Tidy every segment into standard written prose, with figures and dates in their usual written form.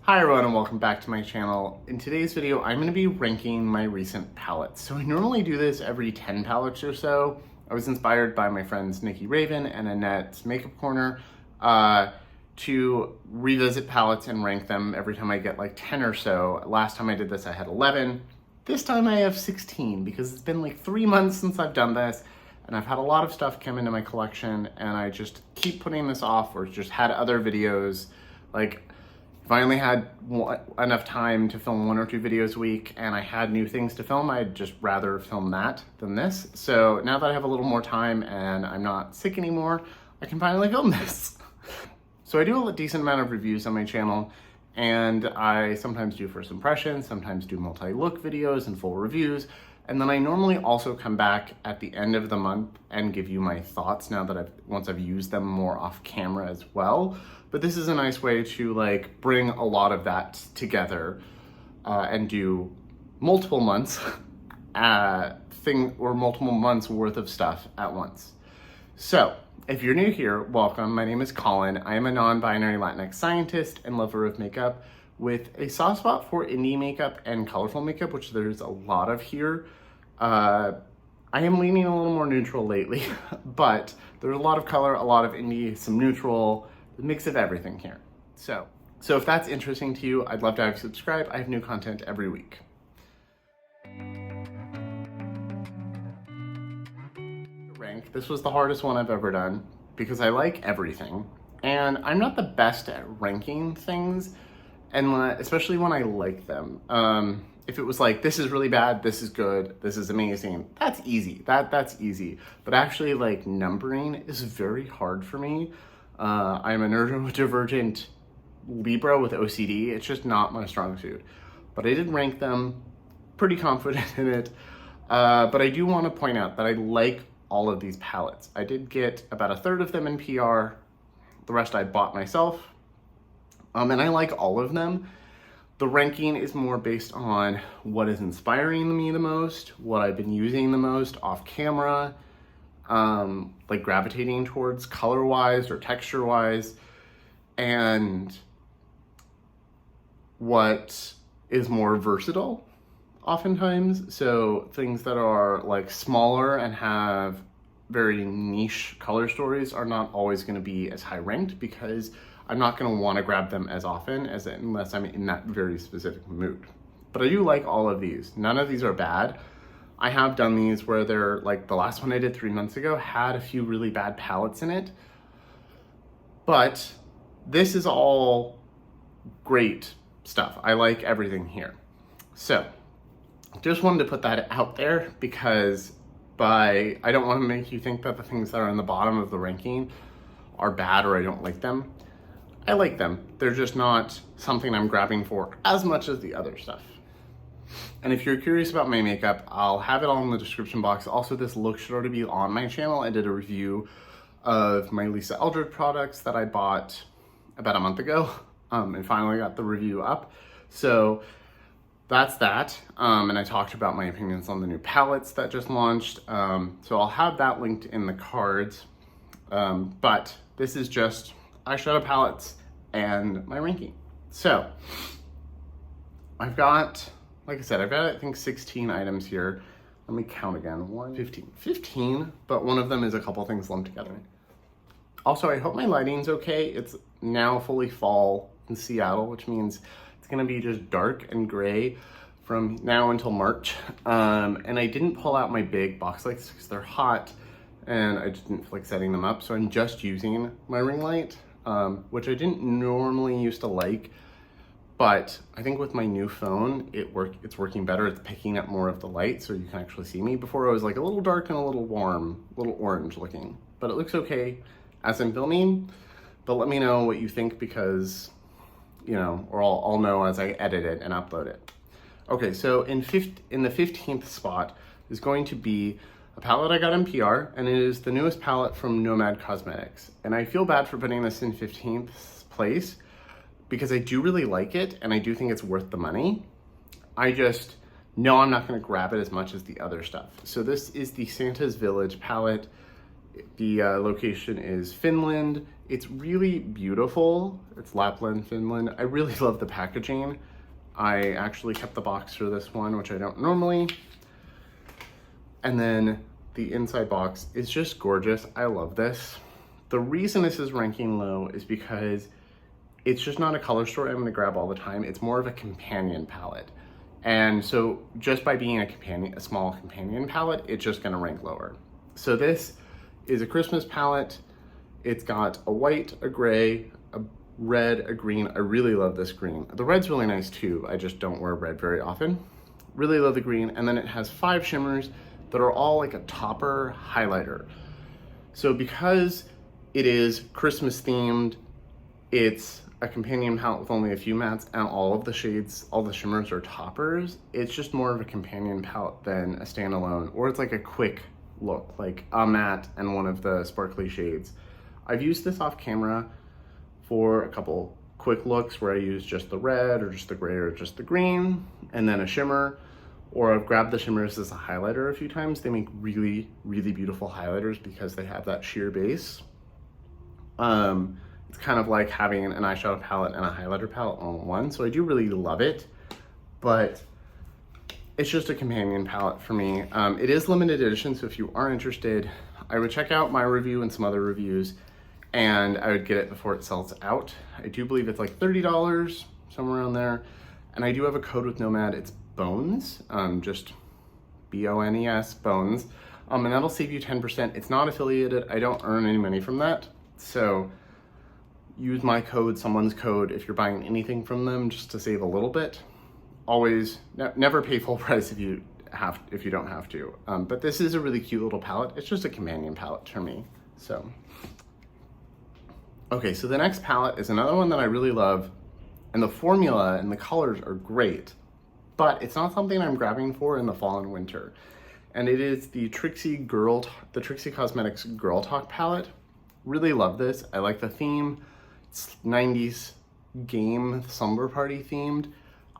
Hi everyone and welcome back to my channel. In today's video, I'm going to be ranking my recent palettes. So I normally do this every 10 palettes or so. I was inspired by my friends Nikki Raven and Annette's Makeup Corner to revisit palettes and rank them every time I get like 10 or so. Last time I did this, I had 11. This time I have 16 because it's been like 3 months since I've done this and I've had a lot of stuff come into my collection and I just keep putting this off or just had other videos. Like, if I only had enough time to film 1 or 2 videos a week and I had new things to film, I'd just rather film that than this. So now that I have a little more time and I'm not sick anymore, I can finally film this. So I do a decent amount of reviews on my channel, and I sometimes do first impressions, sometimes do multi-look videos and full reviews. And then I normally also come back at the end of the month and give you my thoughts now that once I've used them more off camera as well. But this is a nice way to like bring a lot of that together and do multiple months multiple months worth of stuff at once. So if you're new here, welcome. My name is Colin. I am a non-binary Latinx scientist and lover of makeup with a soft spot for indie makeup and colorful makeup, which there's a lot of here. I am leaning a little more neutral lately, but there's a lot of color, a lot of indie, some neutral, a mix of everything here. So if that's interesting to you, I'd love to have you subscribe. I have new content every week. Rank. This was the hardest one I've ever done because I like everything. And I'm not the best at ranking things, and especially when I like them. If it was like, this is really bad, this is good, this is amazing, that's easy. That's easy. But actually like numbering is very hard for me. I'm a neurodivergent Libra with OCD. It's just not my strong suit. But I did rank them, pretty confident in it. But I do want to point out that I like all of these palettes. I did get about 1/3 of them in PR. The rest I bought myself. And I like all of them. The ranking is more based on what is inspiring me the most, what I've been using the most off camera, like gravitating towards color-wise or texture-wise, and what is more versatile oftentimes. So things that are like smaller and have very niche color stories are not always going to be as high ranked because I'm not going to want to grab them as often unless I'm in that very specific mood. But I do like all of these. None of these are bad. I have done these where they're like, the last one I did 3 months ago had a few really bad palettes in it. But this is all great stuff. I like everything here. So just wanted to put that out there because I don't want to make you think that the things that are in the bottom of the ranking are bad or I don't like them. I like them. They're just not something I'm grabbing for as much as the other stuff. And if you're curious about my makeup, I'll have it all in the description box. Also, this look should already be on my channel. I did a review of my Eldridge products that I bought about a month ago and finally got the review up. So that's that. And I talked about my opinions on the new palettes that just launched. So I'll have that linked in the cards. But this is just eyeshadow palettes and my ranking. So I've got, like I said, I've got I think 16 items here. Let me count again. 15, but one of them is a couple things lumped together. Also, I hope my lighting's okay. It's now fully fall in Seattle, which means it's gonna be just dark and gray from now until March. And I didn't pull out my big box lights because they're hot and I just didn't feel like setting them up. So I'm just using my ring light, which I didn't normally used to like, but I think with my new phone, it's working better. It's picking up more of the light so you can actually see me. Before I was like a little dark and a little warm, a little orange looking, but it looks okay as I'm filming. But let me know what you think because, you know, or I'll know as I edit it and upload it. Okay, so in the 15th spot is going to be a palette I got in PR, and it is the newest palette from Nomad Cosmetics. And I feel bad for putting this in 15th place because I do really like it and I do think it's worth the money. I just know I'm not gonna grab it as much as the other stuff. So this is the Santa's Village palette The location is Finland. It's really beautiful. It's Lapland, Finland. I really love the packaging. I actually kept the box for this one, which I don't normally. And then the inside box is just gorgeous. I love this. The reason this is ranking low is because it's just not a color story I'm gonna grab all the time. It's more of a companion palette. And so just by being a small companion palette, it's just gonna rank lower. So this is a Christmas palette. It's got a white, a gray, a red, a green. I really love this green. The red's really nice too. I just don't wear red very often. Really love the green. And then it has 5 shimmers that are all like a topper highlighter. So because it is Christmas themed, it's a companion palette with only a few mattes, and all of the shades, all the shimmers are toppers. It's just more of a companion palette than a standalone, or it's like a quick look, like a matte and one of the sparkly shades. I've used this off camera for a couple quick looks where I use just the red or just the gray or just the green and then a shimmer, or I've grabbed the shimmers as a highlighter a few times. They make really, really beautiful highlighters because they have that sheer base. It's kind of like having an eyeshadow palette and a highlighter palette all in one. So I do really love it, but it's just a companion palette for me. It is limited edition, so if you are interested, I would check out my review and some other reviews, and I would get it before it sells out. I do believe it's like $30, somewhere around there. And I do have a code with Nomad, it's BONES, just B-O-N-E-S, BONES. And that'll save you 10%. It's not affiliated, I don't earn any money from that. So use my code, someone's code, if you're buying anything from them, just to save a little bit. Always, never pay full price if you don't have to. But this is a really cute little palette. It's just a companion palette for me, so. Okay, so the next palette is another one that I really love, and the formula and the colors are great, but it's not something I'm grabbing for in the fall and winter. And it is the Trixie Cosmetics Girl Talk palette. Really love this. I like the theme. It's 90s game slumber party themed.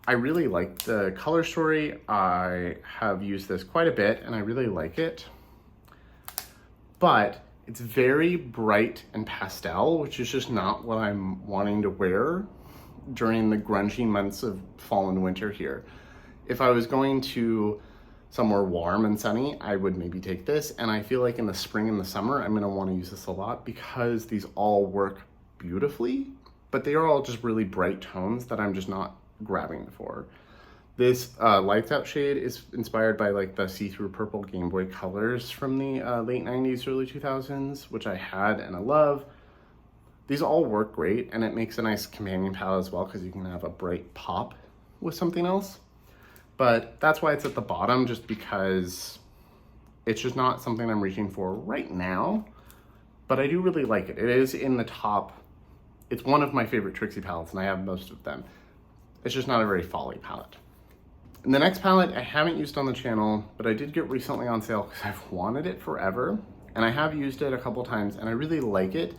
I really like the color story. I have used this quite a bit and I really like it. But it's very bright and pastel, which is just not what I'm wanting to wear during the grungy months of fall and winter here. If I was going to somewhere warm and sunny, I would maybe take this. And I feel like in the spring and the summer, I'm gonna wanna use this a lot because these all work beautifully, but they are all just really bright tones that I'm just not grabbing for. This Lights Out shade is inspired by like the see-through purple Game Boy colors from the late 90s, early 2000s, which I had and I love. These all work great, and it makes a nice companion palette as well because you can have a bright pop with something else. But that's why it's at the bottom, just because it's just not something I'm reaching for right now, but I do really like it. It is in the top. It's one of my favorite Trixie palettes, and I have most of them. It's just not a very fall-y palette. And the next palette I haven't used on the channel, but I did get recently on sale because I've wanted it forever, and I have used it a couple times, and I really like it.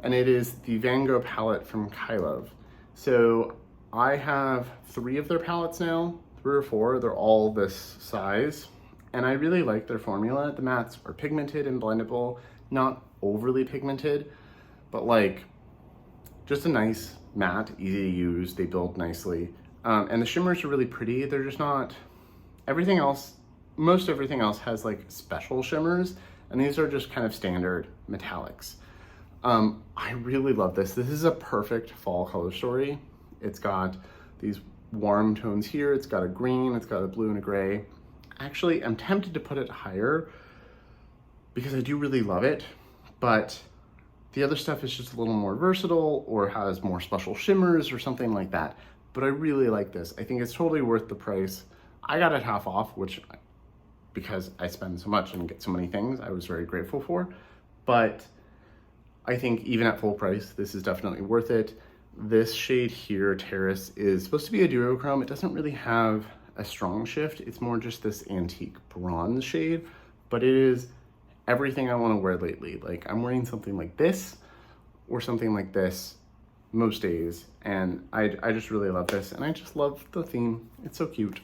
And it is the Van Gogh palette from Kylove. So I have 3 of their palettes now, 3 or 4. They're all this size, and I really like their formula. The mattes are pigmented and blendable, not overly pigmented, but like just a nice matte, easy to use. They build nicely. And the shimmers are really pretty. They're just not, everything else, most everything else has like special shimmers, and these are just kind of standard metallics. I really love this. This is a perfect fall color story. It's got these warm tones here. It's got a green, it's got a blue and a gray. Actually, I'm tempted to put it higher because I do really love it, but the other stuff is just a little more versatile or has more special shimmers or something like that. But I really like this. I think it's totally worth the price. I got it half off, which, because I spend so much and get so many things, I was very grateful for. But I think even at full price, this is definitely worth it. This shade here, Terrace, is supposed to be a duochrome. It doesn't really have a strong shift. It's more just this antique bronze shade, but it is everything I want to wear lately. Like, I'm wearing something like this or something like this most days, and I just really love this, and I just love the theme. It's so cute.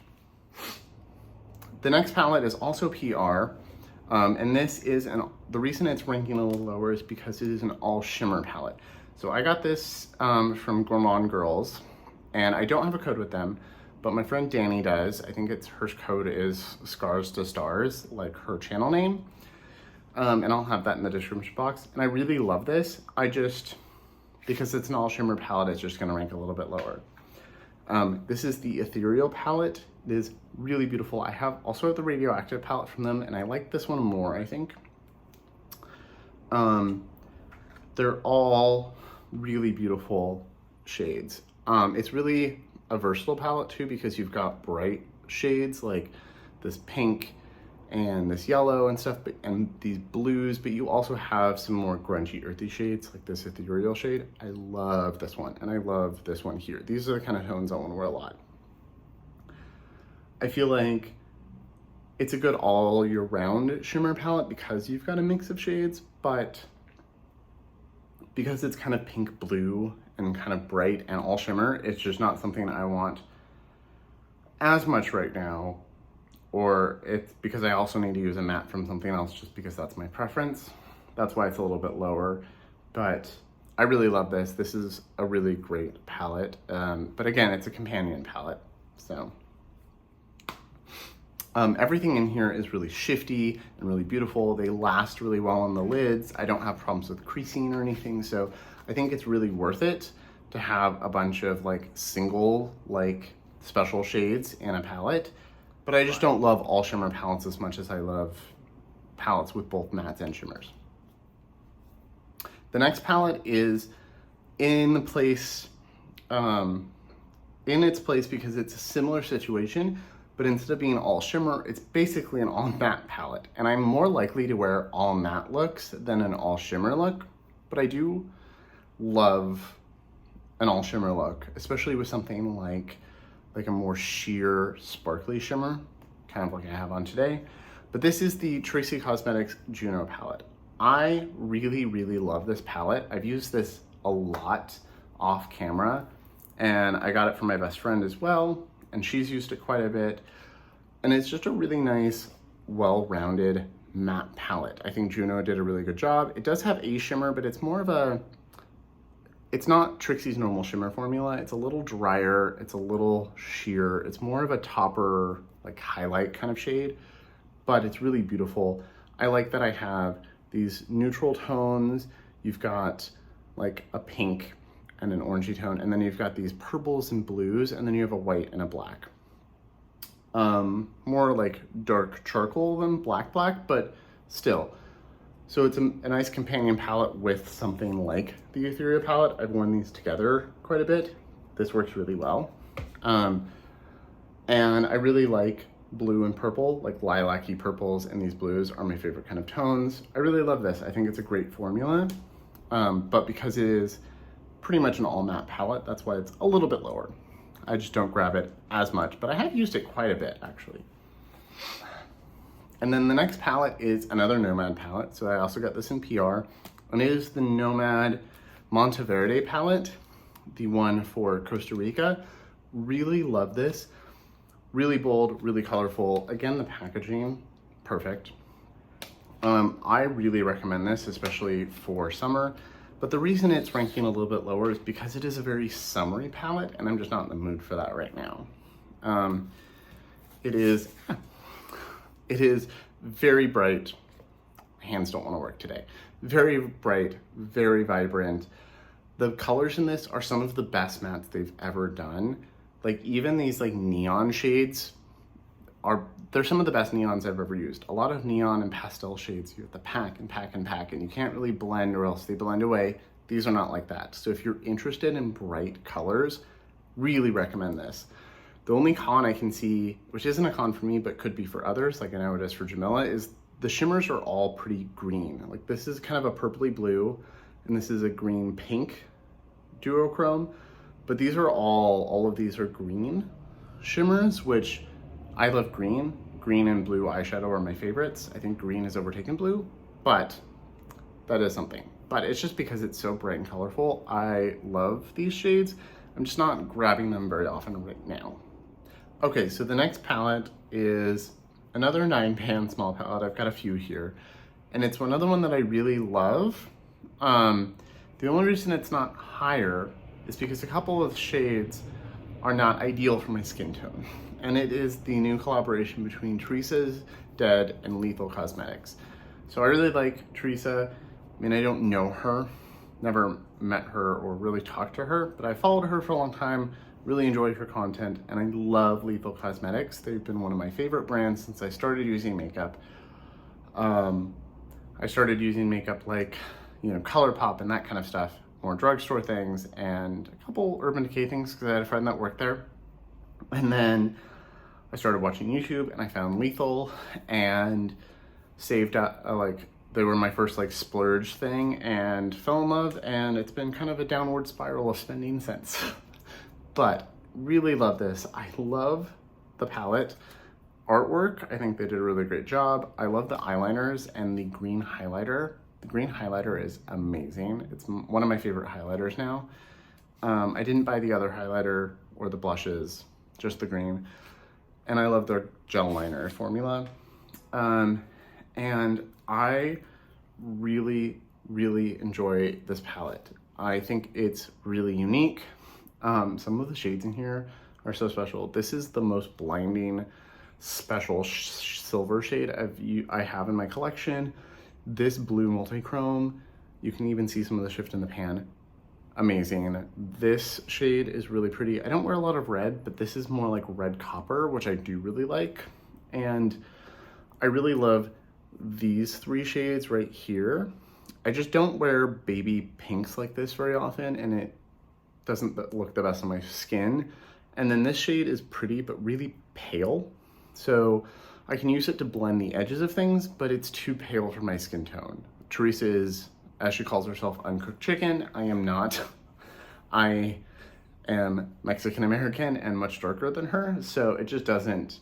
The next palette is also PR. And this is, the reason it's ranking a little lower is because it is an all shimmer palette. So I got this from Gourmand Girls, and I don't have a code with them, but my friend Danny does. I think her code is Scars to Stars, like her channel name. And I'll have that in the description box. And I really love this. Because it's an all shimmer palette, it's just gonna rank a little bit lower. This is the Ethereal palette. It is really beautiful. I also have the Radioactive palette from them, and I like this one more, I think. They're all really beautiful shades. It's really a versatile palette too, because you've got bright shades like this pink and this yellow and stuff, and these blues, but you also have some more grungy, earthy shades like this Ethereal shade. I love this one, and I love this one here. These are the kind of tones I want to wear a lot. I feel like it's a good all year round shimmer palette because you've got a mix of shades, but because it's kind of pink blue and kind of bright and all shimmer, it's just not something I want as much right now. Or it's because I also need to use a matte from something else just because that's my preference. That's why it's a little bit lower, but I really love this. This is a really great palette. But again, it's a companion palette, so. Everything in here is really shifty and really beautiful. They last really well on the lids. I don't have problems with creasing or anything, so I think it's really worth it to have a bunch of like single, like special shades in a palette. But I just don't love all shimmer palettes as much as I love palettes with both mattes and shimmers. The next palette is in its place because it's a similar situation, but instead of being all shimmer, it's basically an all matte palette. And I'm more likely to wear all matte looks than an all shimmer look, but I do love an all shimmer look, especially with something like a more sheer, sparkly shimmer, kind of like I have on today. But this is the Tracy Cosmetics Juno palette. I really, really love this palette. I've used this a lot off camera, and I got it from my best friend as well, and she's used it quite a bit. And it's just a really nice, well-rounded matte palette. I think Juno did a really good job. It does have a shimmer, but it's more of it's not Trixie's normal shimmer formula. It's a little drier, it's a little sheer. It's more of a topper, like highlight kind of shade, but it's really beautiful. I like that I have these neutral tones. You've got like a pink and an orangey tone, and then you've got these purples and blues, and then you have a white and a black. More like dark charcoal than black, but still. So it's a nice companion palette with something like the Ethereal palette. I've worn these together quite a bit. This works really well. And I really like blue and purple, like lilac-y purples, and these blues are my favorite kind of tones. I really love this. I think it's a great formula, but because it is pretty much an all matte palette, that's why it's a little bit lower. I just don't grab it as much, but I have used it quite a bit actually. And then the next palette is another Nomad palette. So I also got this in PR, and it is the Nomad Monteverde palette, the one for Costa Rica. Really love this. Really bold, really colorful. Again, the packaging, perfect. I really recommend this, especially for summer. But the reason it's ranking a little bit lower is because it is a very summery palette, and I'm just not in the mood for that right now. It is very bright. Hands don't want to work today. Very bright, very vibrant. The colors in this are some of the best mattes they've ever done. Like even these like neon shades they're some of the best neons I've ever used. A lot of neon and pastel shades, you have to pack and pack and pack, and you can't really blend or else they blend away. These are not like that. So if you're interested in bright colors, really recommend this. The only con I can see, which isn't a con for me, but could be for others, like I know it is for Jamila, is the shimmers are all pretty green. Like this is kind of a purpley blue, and this is a green pink duochrome, but these are all of these are green shimmers, which I love green. Green and blue eyeshadow are my favorites. I think green has overtaken blue, but that is something. But it's just because it's so bright and colorful. I love these shades. I'm just not grabbing them very often right now. Okay, so the next palette is another 9-pan small palette. I've got a few here. And it's another one that I really love. The only reason it's not higher is because a couple of shades are not ideal for my skin tone. And it is the new collaboration between Teresa's Dead and Lethal Cosmetics. So I really like Teresa. I mean, I don't know her, never met her or really talked to her, but I followed her for a long time, really enjoyed her content, and I love Lethal Cosmetics. They've been one of my favorite brands since I started using makeup. I started using makeup like, you know, ColourPop and that kind of stuff, more drugstore things and a couple Urban Decay things because I had a friend that worked there. And then I started watching YouTube and I found Lethal and saved up, like, they were my first like splurge thing and fell in love, and it's been kind of a downward spiral of spending since. But really love this. I love the palette. Artwork, I think they did a really great job. I love the eyeliners and the green highlighter. The green highlighter is amazing. It's one of my favorite highlighters now. I didn't buy the other highlighter or the blushes, just the green. And I love their gel liner formula. And I really, really enjoy this palette. I think it's really unique. Some of the shades in here are so special. This is the most blinding special silver shade I have in my collection. This blue multi-chrome, you can even see some of the shift in the pan. Amazing. This shade is really pretty. I don't wear a lot of red, but this is more like red copper, which I do really like. And I really love these three shades right here. I just don't wear baby pinks like this very often, and it doesn't look the best on my skin. And then this shade is pretty, but really pale. So I can use it to blend the edges of things, but it's too pale for my skin tone. Teresa is, as she calls herself, uncooked chicken. I am not. I am Mexican American and much darker than her, so it just doesn't.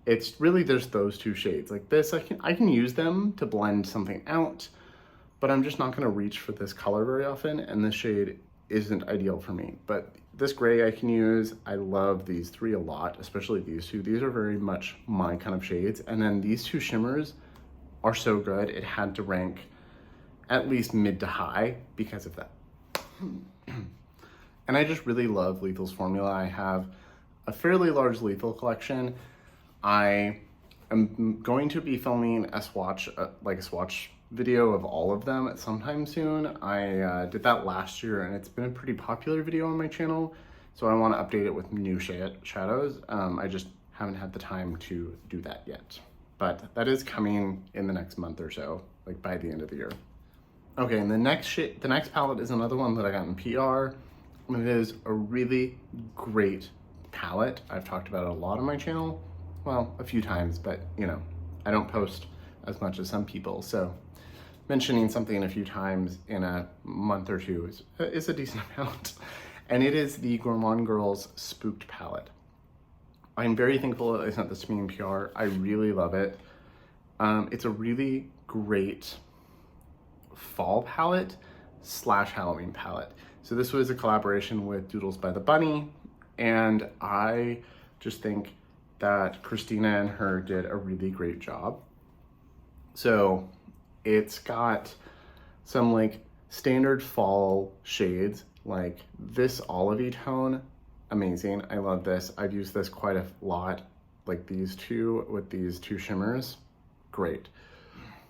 It's really just those two shades. Like this, I can use them to blend something out, but I'm just not gonna reach for this color very often, and this shade isn't ideal for me. But this gray I can use. I love these three a lot, especially these two. These are very much my kind of shades. And then these two shimmers are so good. It had to rank at least mid to high because of that. And I just really love Lethal's formula. I have a fairly large Lethal collection. I am going to be filming a swatch, like a swatch video of all of them at sometime soon. I did that last year and it's been a pretty popular video on my channel, so I want to update it with new shadows. I just haven't had the time to do that yet, but that is coming in the next month or so, like by the end of the year. Okay, and the next palette is another one that I got in PR, and it is a really great palette. I've talked about it a lot on my channel, well, a few times, but you know, I don't post as much as some people, so mentioning something a few times in a month or two is a decent amount. And it is the Gourmand Girls Spooked palette. I'm very thankful that they sent this to me in PR. I really love it. It's a really great fall palette / Halloween palette. So this was a collaboration with Doodles by the Bunny, and I just think that Christina and her did a really great job. So it's got some like standard fall shades, like this olivey tone, amazing. I love this. I've used this quite a lot, like these two with these two shimmers, great.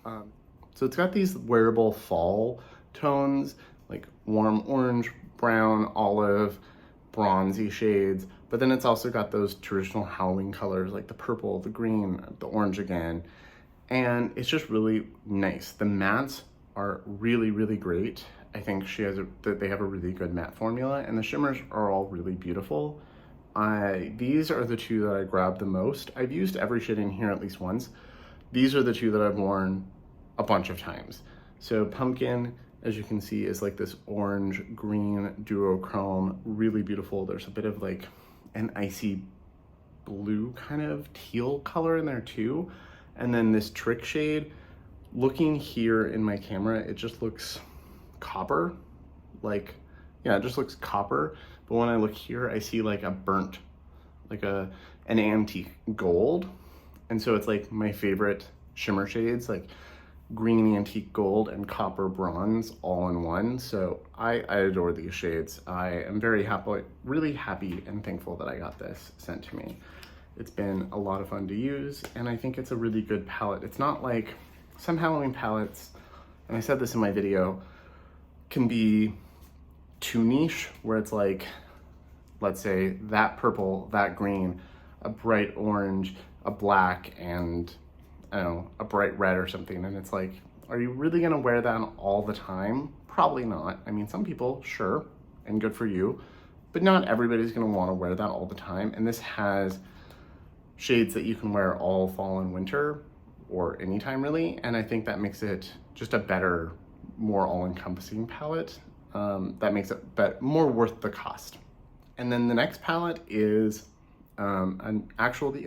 So it's got these wearable fall tones, like warm orange, brown, olive, bronzy shades, but then it's also got those traditional Halloween colors like the purple, the green, the orange again. And it's just really nice. The mattes are really, really great. I think they have a really good matte formula, and the shimmers are all really beautiful. These are the two that I grabbed the most. I've used every shade in here at least once. These are the two that I've worn a bunch of times. So Pumpkin, as you can see, is like this orange green duochrome, really beautiful. There's a bit of like an icy blue kind of teal color in there too. And then this Trick shade, looking here in my camera, it just looks copper. Like, yeah, it just looks copper. But when I look here, I see like a burnt, like an antique gold. And so it's like my favorite shimmer shades, like green antique gold and copper bronze all in one. So I adore these shades. I am very happy, really happy and thankful that I got this sent to me. It's been a lot of fun to use, and I think it's a really good palette. It's not like some Halloween palettes, and I said this in my video, can be too niche, where it's like, let's say that purple, that green, a bright orange, a black, and I don't know, a bright red or something. And it's like, are you really gonna wear that all the time? Probably not. I mean, some people, sure, and good for you, but not everybody's gonna wanna wear that all the time. And this has shades that you can wear all fall and winter, or anytime really. And I think that makes it just a better, more all-encompassing palette. That makes it more worth the cost. And then the next palette is a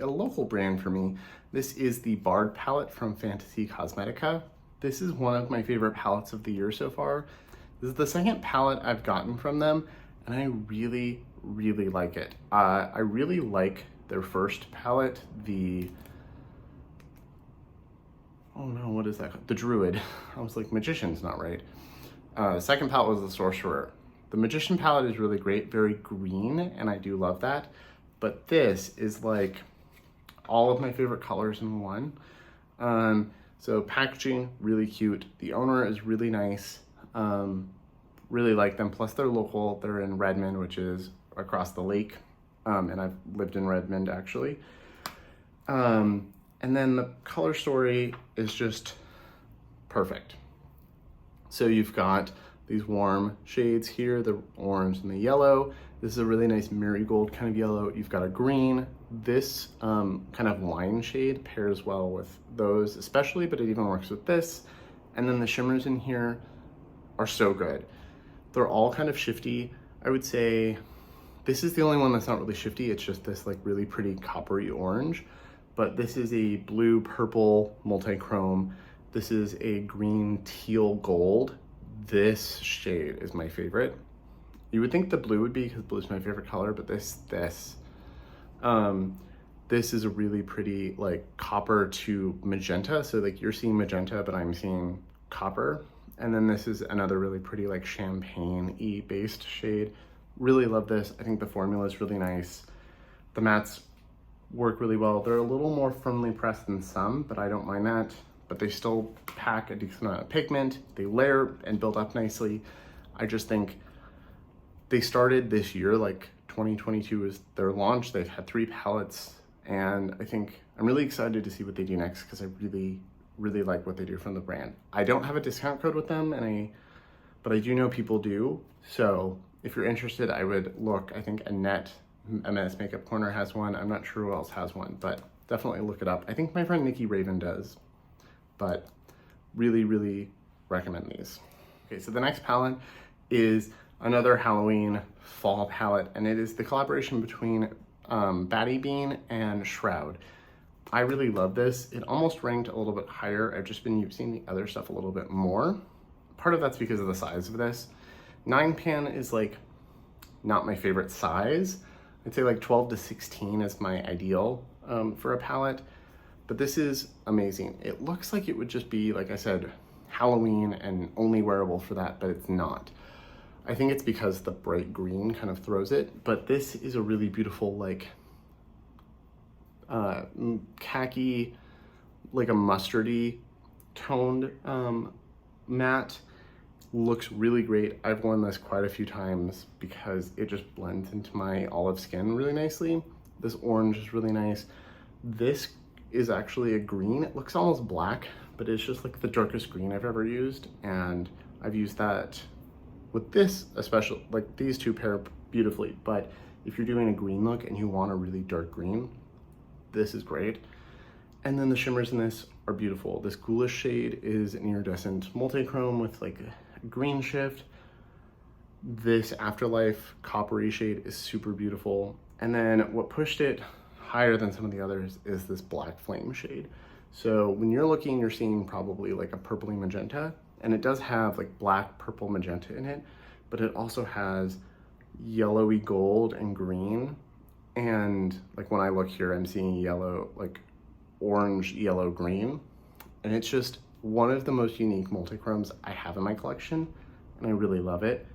local brand for me. This is the Bard palette from Fenty Cosmetics. This is one of my favorite palettes of the year so far. This is the second palette I've gotten from them, and I really, really like it. I really like their first palette, oh no, what is that? The Druid. I was like, Magician's not right. The second palette was the Sorcerer. The Magician palette is really great, very green, and I do love that. But this is like all of my favorite colors in one. So packaging, really cute. The owner is really nice. Really like them. Plus they're local. They're in Redmond, which is across the lake. And I've lived in Redmond actually. And then the color story is just perfect. So you've got these warm shades here, the orange and the yellow. This is a really nice marigold kind of yellow. You've got a green. This kind of wine shade pairs well with those especially, but it even works with this. And then the shimmers in here are so good. They're all kind of shifty. I would say this is the only one that's not really shifty. It's just this like really pretty coppery orange. But this is a blue purple multi-chrome. This is a green teal gold. This shade is my favorite. You would think the blue would be, because blue is my favorite color, but this is a really pretty like copper to magenta. So like you're seeing magenta, but I'm seeing copper. And then this is another really pretty like champagne-y based shade. Really love this. I think the formula is really nice. The mattes work really well. They're a little more firmly pressed than some, but I don't mind that. But they still pack a decent amount of pigment. They layer and build up nicely. I just think they started this year, like 2022 is their launch. They've had 3 palettes, and I think I'm really excited to see what they do next, because I really, really like what they do from the brand. I don't have a discount code with them, but I do know people do. So if you're interested, I would look. I think Annette, MS Makeup Corner, has one. I'm not sure who else has one, but definitely look it up. I think my friend Nikki Raven does, but really, really recommend these. Okay, so the next palette is another Halloween fall palette, and it is the collaboration between Batty Bean and Shroud. I really love this. It almost ranked a little bit higher. I've just been using the other stuff a little bit more. Part of that's because of the size of this. 9 pan is like not my favorite size. I'd say like 12 to 16 is my ideal for a palette, but this is amazing. It looks like it would just be, like I said, Halloween and only wearable for that, but it's not. I think it's because the bright green kind of throws it, but this is a really beautiful, like khaki, like a mustardy toned matte. Looks really great. I've worn this quite a few times because it just blends into my olive skin really nicely. This orange is really nice. This is actually a green. It looks almost black, but it's just like the darkest green I've ever used. And I've used that with this, especially, like these two pair beautifully. But if you're doing a green look and you want a really dark green, this is great. And then the shimmers in this are beautiful. This ghoulish shade is an iridescent multi-chrome with like a green shift. This Afterlife coppery shade is super beautiful. And then what pushed it higher than some of the others is this black flame shade. So when you're looking, you're seeing probably like a purpley magenta, and it does have like black, purple, magenta in it, but it also has yellowy gold and green. And like when I look here, I'm seeing yellow, like orange, yellow, green. And it's just one of the most unique multichromes I have in my collection, and I really love it.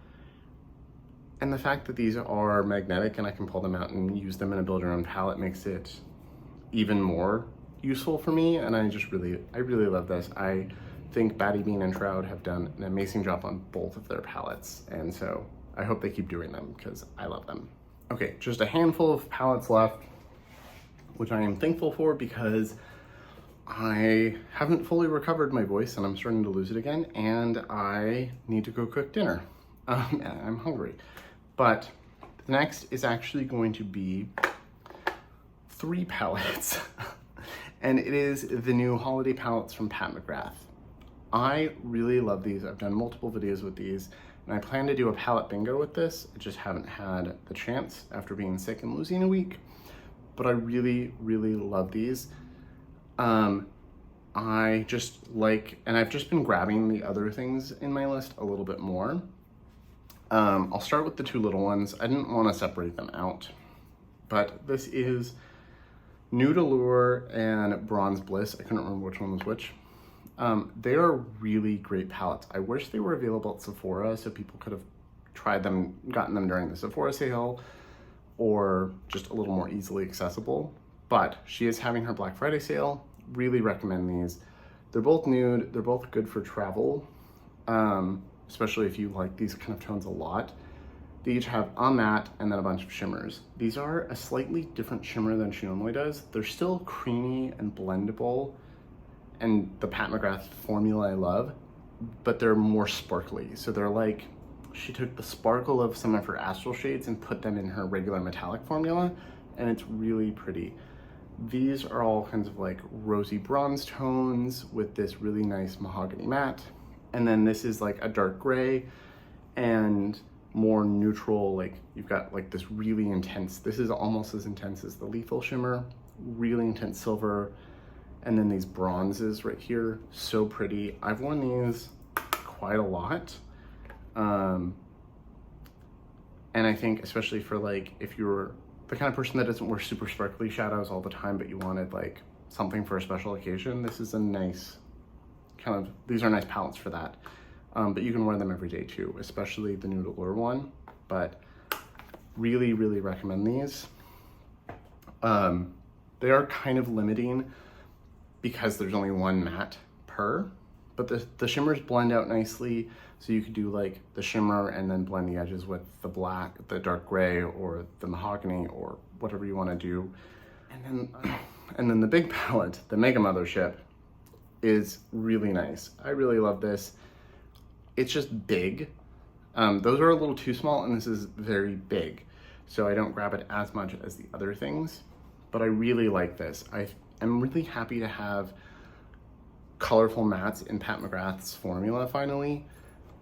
And the fact that these are magnetic and I can pull them out and use them in a build your own palette makes it even more useful for me, and I really love this. I think Batty Bean and Shroud have done an amazing job on both of their palettes, and so I hope they keep doing them because I love them. Okay, just a handful of palettes left, which I am thankful for because I haven't fully recovered my voice and I'm starting to lose it again, and I need to go cook dinner. And I'm hungry. But the next is actually going to be 3 palettes. And it is the new holiday palettes from Pat McGrath. I really love these. I've done multiple videos with these, and I plan to do a palette bingo with this. I just haven't had the chance after being sick and losing a week, but I really, really love these. I just like, and I've just been grabbing the other things in my list a little bit more. I'll start with the 2 little ones. I didn't want to separate them out, but this is Nude Allure and Bronze Bliss. I couldn't remember which one was which. They are really great palettes. I wish they were available at Sephora so people could have tried them, gotten them during the Sephora sale, or just a little more easily accessible. But she is having her Black Friday sale. Really recommend these. They're both nude. They're both good for travel, especially if you like these kind of tones a lot. They each have a matte and then a bunch of shimmers. These are a slightly different shimmer than she normally does. They're still creamy and blendable, and the Pat McGrath formula I love, but they're more sparkly. So they're like, she took the sparkle of some of her astral shades and put them in her regular metallic formula, and it's really pretty. These are all kinds of like rosy bronze tones with this really nice mahogany matte. And then this is like a dark gray and more neutral, like you've got like this really intense, this is almost as intense as the Lethal Shimmer, really intense silver, and then these bronzes right here, so pretty. I've worn these quite a lot. And I think especially for like, if you're the kind of person that doesn't wear super sparkly shadows all the time, but you wanted like something for a special occasion, this is a nice kind of, these are nice palettes for that. But you can wear them every day too, especially the Nude Allure one, but really, really recommend these. They are kind of limiting because there's only 1 matte per, but the shimmers blend out nicely. So you could do like the shimmer and then blend the edges with the black, the dark gray, or the mahogany, or whatever you want to do. And then the big palette, the Mega Mothership, is really nice. I really love this. It's just big. Those are a little too small, and this is very big, so I don't grab it as much as the other things, but I really like this. I'm really happy to have colorful mattes in Pat McGrath's formula finally.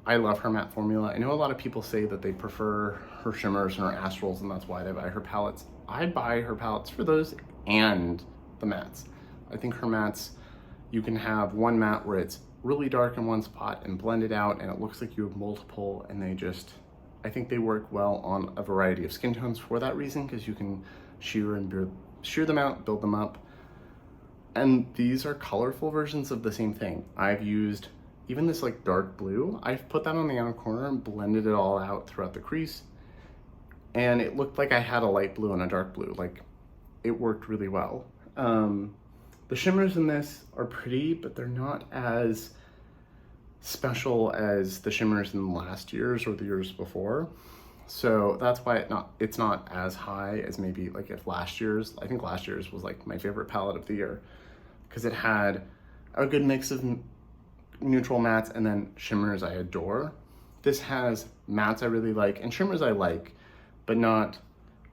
I love her matte formula. I know a lot of people say that they prefer her shimmers and her astrals, and that's why they buy her palettes. I buy her palettes for those and the mattes. I think her mattes, you can have one matte where it's really dark in one spot and blend it out, and it looks like you have multiple, and I think they work well on a variety of skin tones for that reason, because you can shear them out, build them up. And these are colorful versions of the same thing. I've used even this like dark blue. I've put that on the outer corner and blended it all out throughout the crease, and it looked like I had a light blue and a dark blue. Like, it worked really well. The shimmers in this are pretty, but they're not as special as the shimmers in last year's or the years before. So that's why it's not as high as maybe like if last year's. I think last year's was like my favorite palette of the year, because it had a good mix of neutral mattes and then shimmers I adore. This has mattes I really like and shimmers I like, but not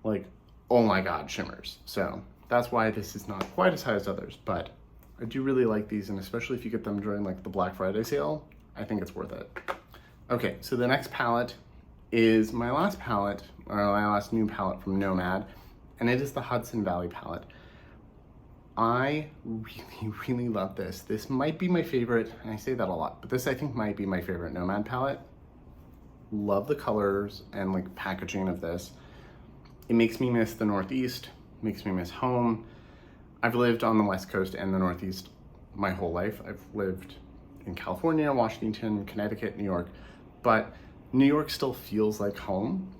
like, oh my god, shimmers. So that's why this is not quite as high as others, but I do really like these, and especially if you get them during like the Black Friday sale, I think it's worth it. Okay, so the next palette is my last palette, or my last new palette from Nomad, and it is the Hudson Valley palette. I really, really love this. This might be my favorite, and I say that a lot, but this I think might be my favorite Nomad palette. Love the colors and like packaging of this. It makes me miss the Northeast, makes me miss home. I've lived on the West Coast and the Northeast my whole life. I've lived in California, Washington, Connecticut, New York, but New York still feels like home,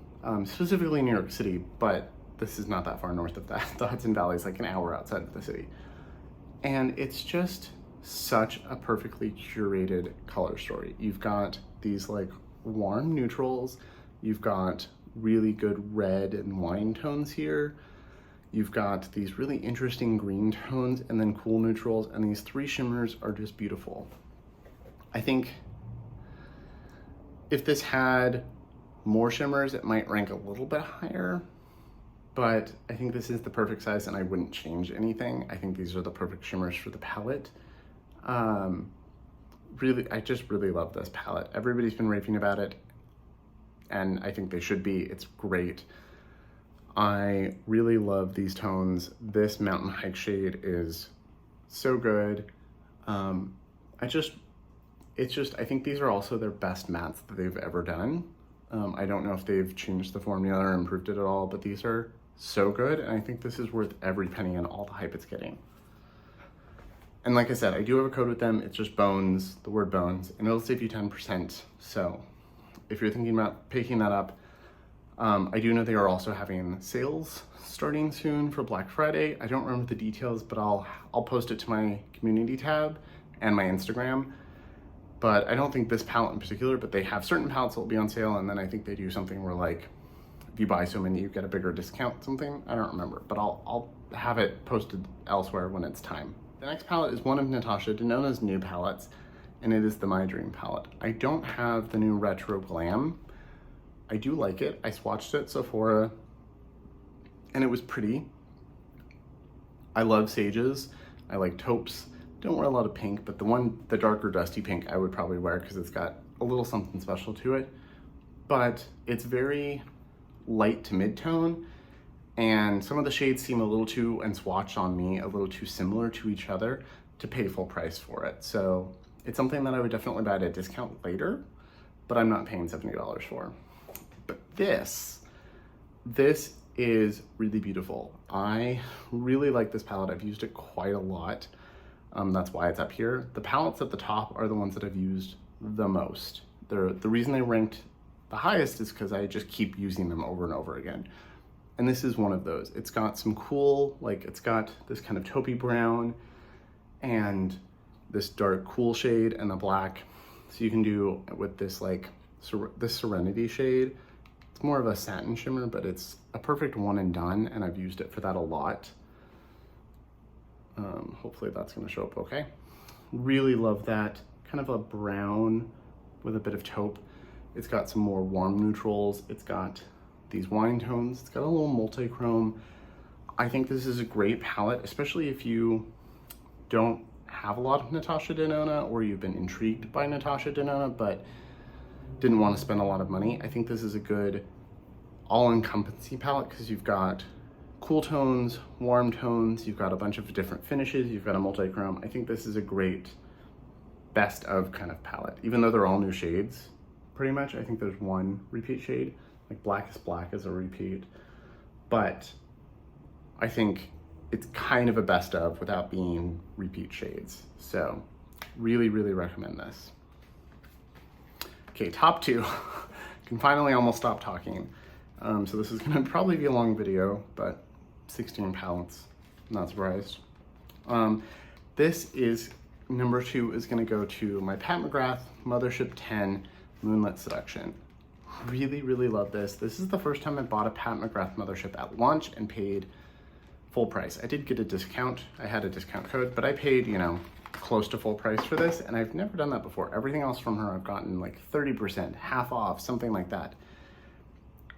specifically New York City, but this is not that far north of that. The Hudson Valley is like an hour outside of the city. And it's just such a perfectly curated color story. You've got these like warm neutrals, you've got really good red and wine tones here, you've got these really interesting green tones and then cool neutrals, and these three shimmers are just beautiful. I think if this had more shimmers, it might rank a little bit higher, but I think this is the perfect size and I wouldn't change anything. I think these are the perfect shimmers for the palette. Really, I just really love this palette. Everybody's been raving about it, and I think they should be. It's great. I really love these tones. This Mountain Hike shade is so good. I think these are also their best mattes that they've ever done. I don't know if they've changed the formula or improved it at all, but these are so good, and I think this is worth every penny and all the hype it's getting. And like I said, I do have a code with them. It's just Bones, the word Bones, and it'll save you 10%. So if you're thinking about picking that up, I do know they are also having sales starting soon for Black Friday. I don't remember the details, but I'll post it to my community tab and my Instagram. But I don't think this palette in particular, but they have certain palettes that will be on sale, and then I think they do something where like, if you buy so many, you get a bigger discount, something. I don't remember, but I'll have it posted elsewhere when it's time. The next palette is one of Natasha Denona's new palettes, and it is the My Dream palette. I don't have the new Retro Glam. I do like it. I swatched it at Sephora, and it was pretty. I love sages. I like taupes. Don't wear a lot of pink, but the darker dusty pink I would probably wear because it's got a little something special to it. But it's very light to mid-tone, and some of the shades seem a little too, and swatched on me, a little too similar to each other to pay full price for it. So it's something that I would definitely buy at a discount later, but I'm not paying $70 for. But this is really beautiful. I really like this palette. I've used it quite a lot. That's why it's up here. The palettes at the top are the ones that I've used the most. The reason they ranked the highest is because I just keep using them over and over again. And this is one of those. It's got some cool, like it's got this kind of taupey brown and this dark cool shade and the black. So you can do with this like, this Serenity shade. It's more of a satin shimmer, but it's a perfect one and done, and I've used it for that a lot. Hopefully that's gonna show up okay. Really love that, kind of a brown with a bit of taupe. It's got some more warm neutrals. It's got these wine tones. It's got a little multi-chrome. I think this is a great palette, especially if you don't have a lot of Natasha Denona or you've been intrigued by Natasha Denona but didn't want to spend a lot of money. I think this is a good all-encompassing palette because you've got cool tones, warm tones, you've got a bunch of different finishes, you've got a multi-chrome. I think this is a great best of kind of palette, even though they're all new shades, pretty much. I think there's one repeat shade, like Blackest Black is a repeat, but I think it's kind of a best of without being repeat shades. So really, really recommend this. Okay, top two. Can finally almost stop talking. So this is gonna probably be a long video, but 16 palettes, not surprised. This is, number 2 is gonna go to my Pat McGrath Mothership 10 Moonlit Seduction. Really, really love this. This is the first time I bought a Pat McGrath Mothership at launch and paid full price. I did get a discount. I had a discount code, but I paid, you know, close to full price for this, and I've never done that before. Everything else from her I've gotten like 30%, half off, something like that.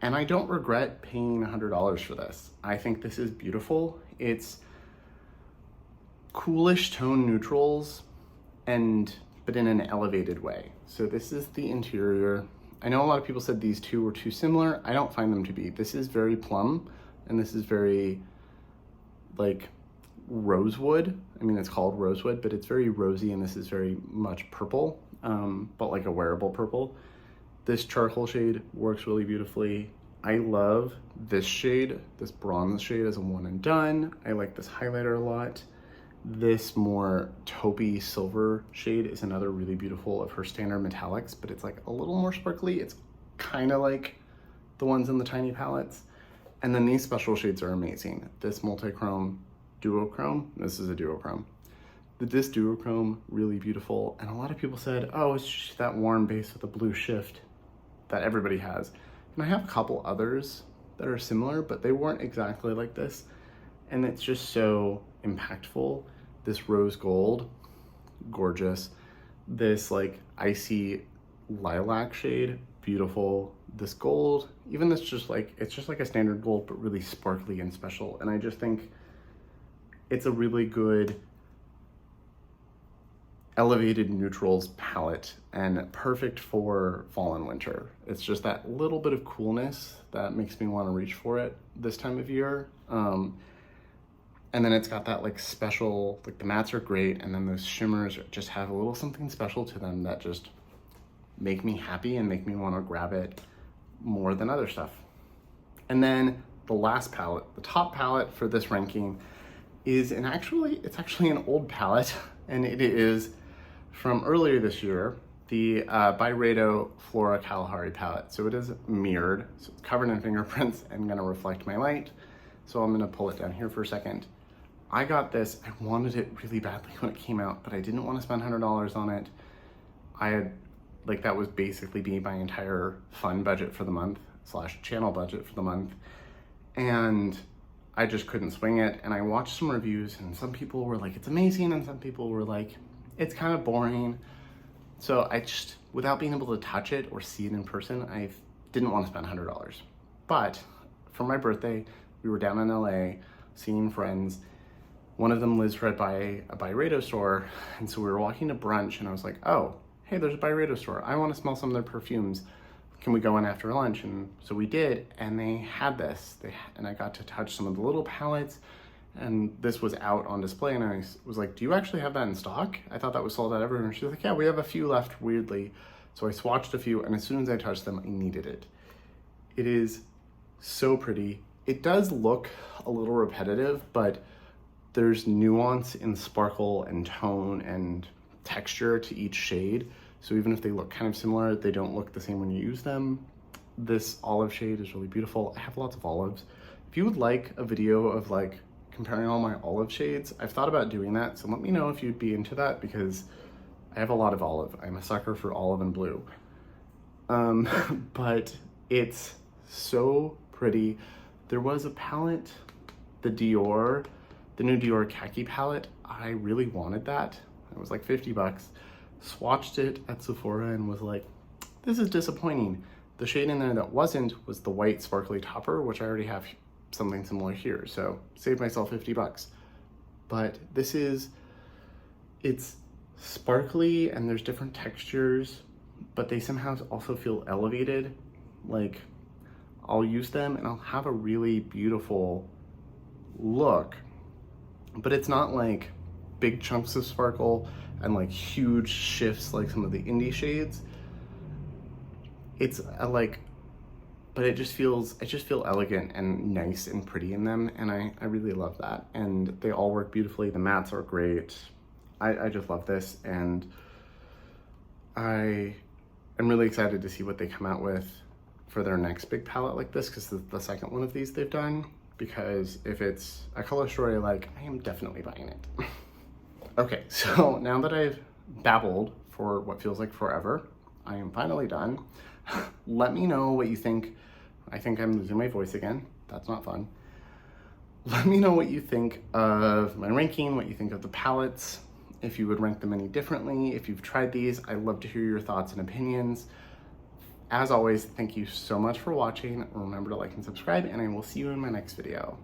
And I don't regret paying $100 for this. I think this is beautiful. It's coolish tone neutrals, but in an elevated way. So this is the interior. I know a lot of people said these two were too similar. I don't find them to be. This is very plum, and this is very like rosewood. I mean, it's called rosewood, but it's very rosy, and this is very much purple, but like a wearable purple. This charcoal shade works really beautifully. I love this shade. This bronze shade is a one and done. I like this highlighter a lot. This more taupey silver shade is another really beautiful of her standard metallics, but it's like a little more sparkly. It's kind of like the ones in the tiny palettes. And then these special shades are amazing. This multi-chrome duochrome, this is a duochrome. This duochrome, really beautiful. And a lot of people said, oh, it's just that warm base with a blue shift that everybody has. And I have a couple others that are similar, but they weren't exactly like this. And it's just so impactful. This rose gold, gorgeous. This like icy lilac shade, beautiful. This gold, even this just like, it's just like a standard gold, but really sparkly and special. And I just think it's a really good elevated neutrals palette and perfect for fall and winter. It's just that little bit of coolness that makes me want to reach for it this time of year. And then it's got that like special, like the mattes are great, and then those shimmers just have a little something special to them that just make me happy and make me want to grab it more than other stuff. And then the last palette, the top palette for this ranking is it's actually an old palette, and it is from earlier this year, the Byredo Flora Kalahari palette. So it is mirrored, so it's covered in fingerprints and gonna reflect my light. So I'm gonna pull it down here for a second. I got this, I wanted it really badly when it came out, but I didn't want to spend $100 on it. I had, like, that was basically be my entire fund budget for the month / channel budget for the month. And I just couldn't swing it. And I watched some reviews, and some people were like, it's amazing. And some people were like, it's kind of boring. So I just, without being able to touch it or see it in person, I didn't want to spend $100. But for my birthday, we were down in LA seeing friends. One of them lives right by a Byredo store. And so we were walking to brunch, and I was like, oh, hey, there's a Byredo store. I want to smell some of their perfumes. Can we go in after lunch? And so we did, and they had this. And I got to touch some of the little palettes, and this was out on display, and I was like, do you actually have that in stock? I thought that was sold out everywhere. And she was like, yeah, we have a few left, weirdly. So I swatched a few, and as soon as I touched them, I needed it. It is so pretty. It does look a little repetitive, but there's nuance in sparkle and tone and texture to each shade. So even if they look kind of similar, they don't look the same when you use them. This olive shade is really beautiful. I have lots of olives. If you would like a video of like comparing all my olive shades, I've thought about doing that. So let me know if you'd be into that, because I have a lot of olive. I'm a sucker for olive and blue. But it's so pretty. There was a palette, the new Dior khaki palette. I really wanted that. It was like 50 bucks. Swatched it at Sephora and was like, this is disappointing. The shade in there that wasn't was the white sparkly topper, which I already have something similar here. So saved myself 50 bucks. But this it's sparkly and there's different textures, but they somehow also feel elevated. Like, I'll use them and I'll have a really beautiful look, but it's not like big chunks of sparkle and like huge shifts like some of the indie shades. It's but I just feel elegant and nice and pretty in them, and I really love that. And they all work beautifully. The mattes are great. I just love this, and I am really excited to see what they come out with for their next big palette like this, because the second one of these they've done, because if it's a color story I like, I am definitely buying it. Okay, so now that I've babbled for what feels like forever, I am finally done. Let me know what you think. I think I'm losing my voice again. That's not fun. Let me know what you think of my ranking, what you think of the palettes, if you would rank them any differently, if you've tried these. I'd love to hear your thoughts and opinions. As always, thank you so much for watching. Remember to like and subscribe, and I will see you in my next video.